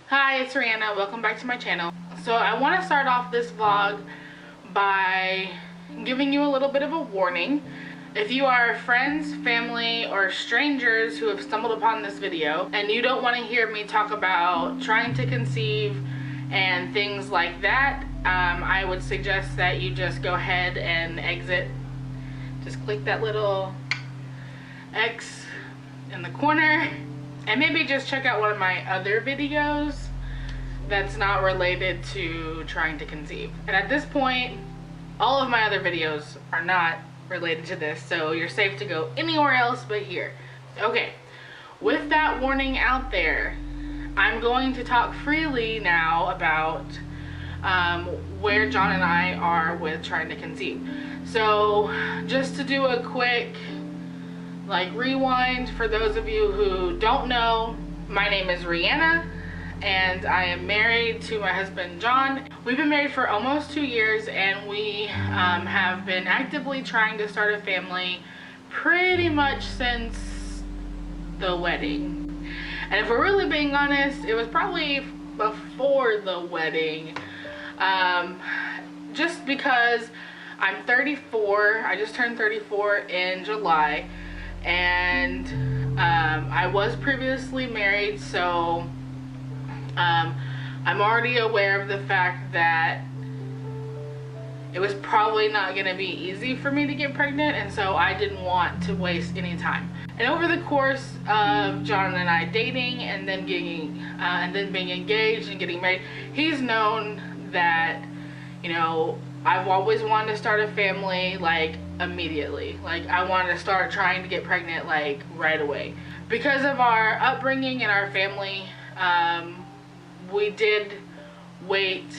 Hi, it's Rihanna. Welcome back to my channel. So I want to start off this vlog by giving you a little bit of a warning. If you are friends, family, or strangers who have stumbled upon this video and you don't want to hear me talk about trying to conceive and things like that, I would suggest that you just go ahead and exit. Just click that little X in the corner and maybe just check out one of my other videos that's not related to trying to conceive. And at this point, all of my other videos are not related to this, so you're safe to go anywhere else but here. Okay, with that warning out there, I'm going to talk freely now about where John and I are with trying to conceive. So just to do a quick rewind for those of you who don't know, my name is Rihanna and I am married to my husband John. We've been married for almost 2 years and we have been actively trying to start a family pretty much since the wedding. And if we're really being honest, it was probably before the wedding, just because I'm 34. I just turned 34 in July. And I was previously married, so I'm already aware of the fact that it was probably not going to be easy for me to get pregnant, and so I didn't want to waste any time. And over the course of John and I dating and then being engaged and getting married, he's known that, you know, I've always wanted to start a family immediately. I wanted to start trying to get pregnant right away. Because of our upbringing and our family, we did wait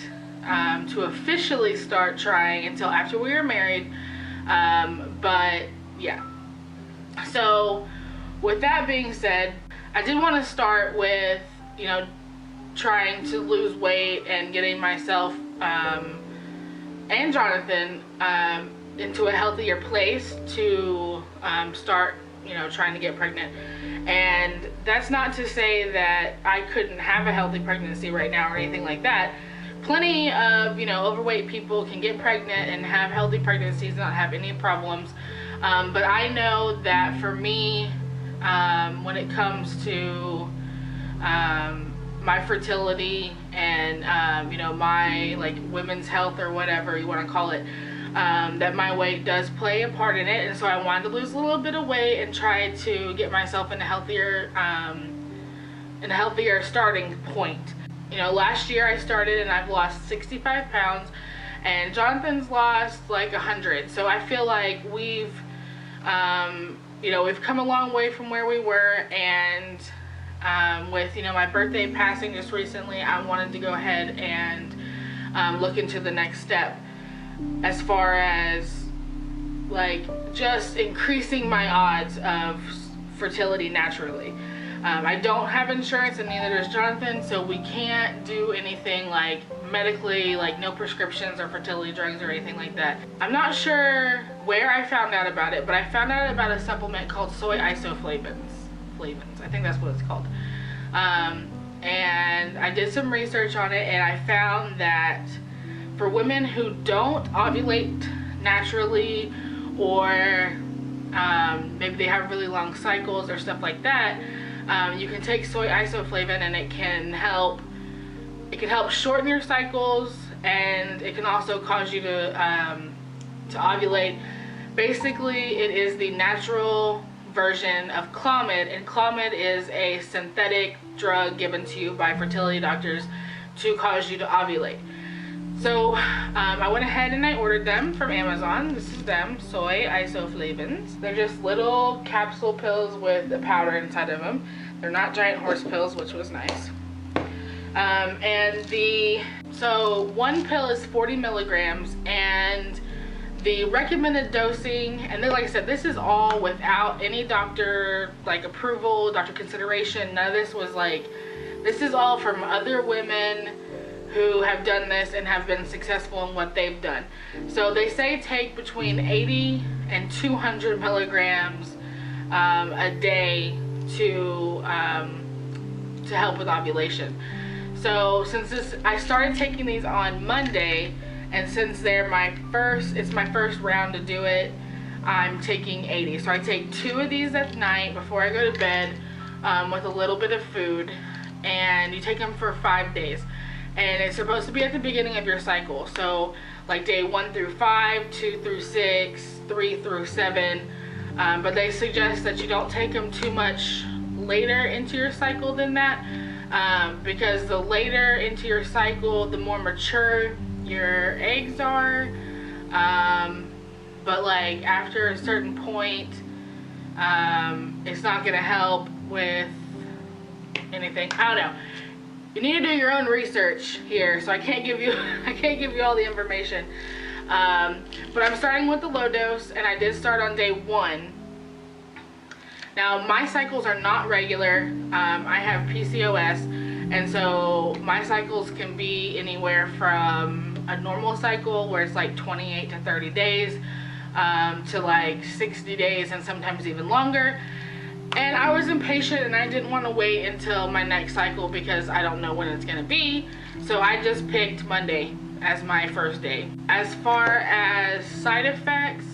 to officially start trying until after we were married. But yeah. So with that being said, I did want to start with, you know, trying to lose weight and getting myself and Jonathan into a healthier place to start, you know, trying to get pregnant. And that's not to say that I couldn't have a healthy pregnancy right now or anything like that. Plenty of, you know, overweight people can get pregnant and have healthy pregnancies and not have any problems. But I know that for me, when it comes to my fertility and you know, my women's health or whatever you want to call it, that my weight does play a part in it. And so I wanted to lose a little bit of weight and try to get myself in a healthier starting point. You know, last year I started and I've lost 65 pounds and Jonathan's lost 100. So I feel like we've you know, we've come a long way from where we were. And with, you know, my birthday passing just recently, I wanted to go ahead and look into the next step as far as just increasing my odds of fertility naturally. I don't have insurance and neither does Jonathan, so we can't do anything medically, no prescriptions or fertility drugs or anything like that. I'm not sure where I found out about it, but I found out about a supplement called soy isoflavins. I think that's what it's called. And I did some research on it and I found that for women who don't ovulate naturally, or maybe they have really long cycles or stuff like that, you can take soy isoflavin and it can help shorten your cycles, and it can also cause you to ovulate. Basically, it is the natural version of Clomid, and Clomid is a synthetic drug given to you by fertility doctors to cause you to ovulate. So I went ahead and I ordered them from Amazon. This is them, soy isoflavins. They're just little capsule pills with a powder inside of them. They're not giant horse pills, which was nice. So one pill is 40 milligrams, and the recommended dosing, and then like I said, this is all without any doctor approval, doctor consideration. None of this was this is all from other women who have done this and have been successful in what they've done. So they say take between 80 and 200 milligrams a day to help with ovulation. So since I started taking these on Monday, and since it's my first round to do it, I'm taking 80. So I take 2 of these at night before I go to bed, with a little bit of food, and you take them for 5 days. And it's supposed to be at the beginning of your cycle. So like day 1 through 5, 2 through 6, 3 through 7. But they suggest that you don't take them too much later into your cycle than that, because the later into your cycle, the more mature your eggs are. But like after a certain point, it's not gonna help with anything. I don't know. You need to do your own research here, so I can't give you all the information. But I'm starting with the low dose, and I did start on day 1. Now my cycles are not regular. I have PCOS, and so my cycles can be anywhere from a normal cycle where it's like 28 to 30 days, to like 60 days and sometimes even longer. And I was impatient, and I didn't want to wait until my next cycle because I don't know when it's going to be. So I just picked Monday as my first day. As far as side effects,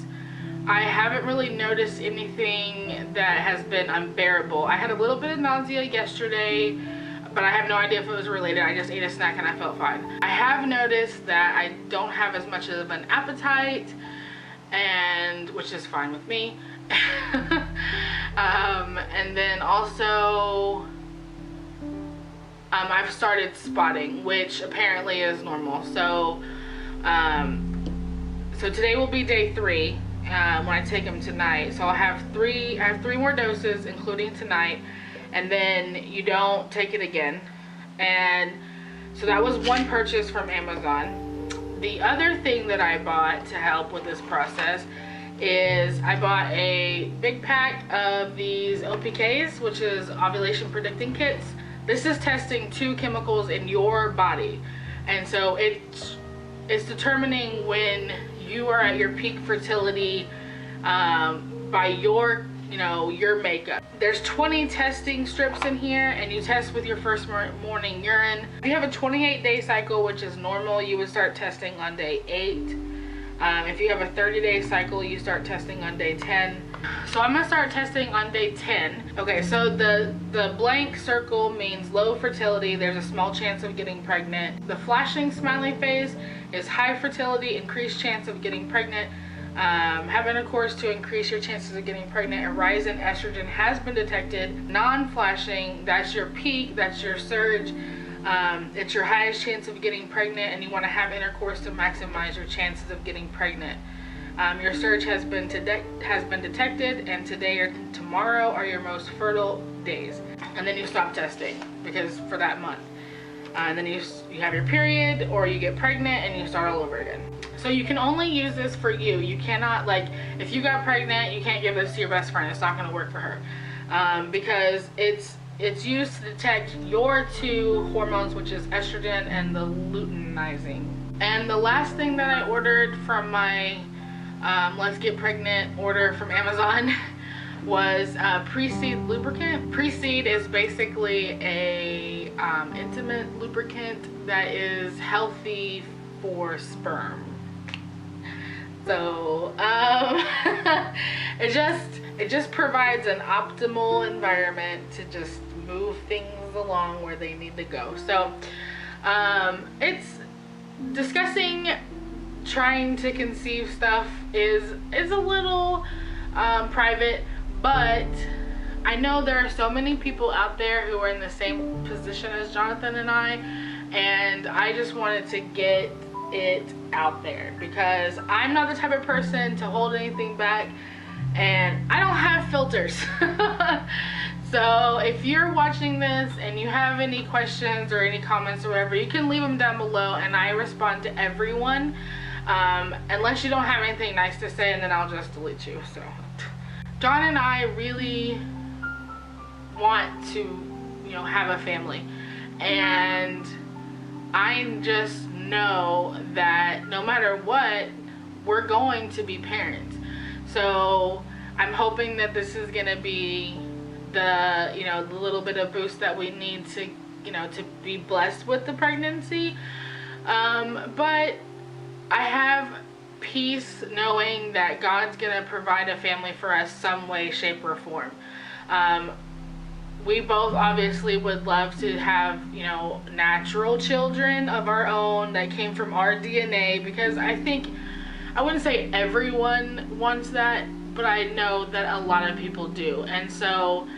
I haven't really noticed anything that has been unbearable. I had a little bit of nausea yesterday, but I have no idea if it was related. I just ate a snack and I felt fine. I have noticed that I don't have as much of an appetite, and which is fine with me. And then also I've started spotting, which apparently is normal. So so today will be day 3 when I take them tonight. So I have 3 more doses, including tonight, and then you don't take it again. And so that was one purchase from Amazon. The other thing that I bought to help with this process is I bought a big pack of these OPKs, which is ovulation predicting kits. This is testing 2 chemicals in your body, and so it's determining when you are at your peak fertility by your makeup. There's 20 testing strips in here, and you test with your first morning urine. If you have a 28-day cycle, which is normal, you would start testing on day 8. If you have a 30-day cycle, you start testing on day 10. So I'm gonna start testing on day 10. Okay, so the blank circle means low fertility. There's a small chance of getting pregnant. The flashing smiley face is high fertility, increased chance of getting pregnant. Have intercourse to increase your chances of getting pregnant. A rise in estrogen has been detected. Non-flashing, that's your peak, that's your surge. It's your highest chance of getting pregnant, and you want to have intercourse to maximize your chances of getting pregnant. Your surge has been detected, and today or tomorrow are your most fertile days. And then you stop testing because for that month. And then you have your period, or you get pregnant and you start all over again. So you can only use this for you. You cannot, like, if you got pregnant, you can't give this to your best friend. It's not going to work for her, because it's used to detect your 2 hormones, which is estrogen and the luteinizing. And the last thing that I ordered from my Let's Get Pregnant order from Amazon was Pre-Seed lubricant. Pre-Seed is basically a intimate lubricant that is healthy for sperm. So it just provides an optimal environment to just move things along where they need to go. So it's discussing trying to conceive stuff is a little private, but I know there are so many people out there who are in the same position as Jonathan and I just wanted to get it out there because I'm not the type of person to hold anything back, and I don't have filters. So if you're watching this and you have any questions or any comments or whatever, you can leave them down below, and I respond to everyone, unless you don't have anything nice to say, and then I'll just delete you. So John and I really want to, have a family, and I just know that no matter what, we're going to be parents. So I'm hoping that this is going to be the little bit of boost that we need to you know, to be blessed with the pregnancy. But I have peace knowing that God's gonna provide a family for us some way, shape, or form. We both obviously would love to have, you know, natural children of our own that came from our DNA, because I think, I wouldn't say everyone wants that, but I know that a lot of people do. And so,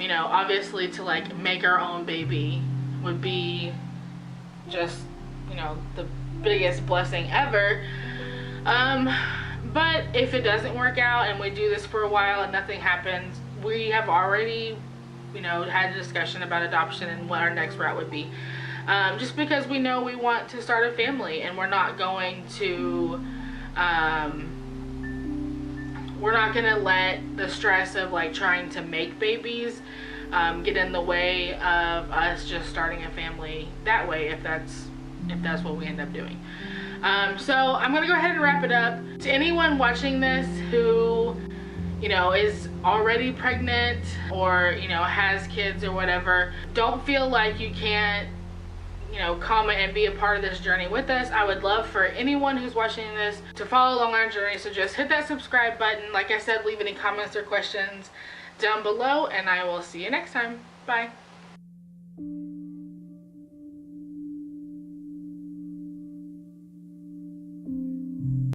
you know, obviously to like make our own baby would be just, you know, the biggest blessing ever. But if it doesn't work out and we do this for a while and nothing happens, we have already, you know, had a discussion about adoption and what our next route would be. Just because we know we want to start a family, and we're not going to, we're not gonna let the stress of like trying to make babies get in the way of us just starting a family that way, if that's what we end up doing. So I'm gonna go ahead and wrap it up. To anyone watching this who, you know, is already pregnant or, you know, has kids or whatever, don't feel like you can't, you know, comment and be a part of this journey with us. I would love for anyone who's watching this to follow along our journey. So just hit that subscribe button. Like I said, leave any comments or questions down below, and I will see you next time. Bye.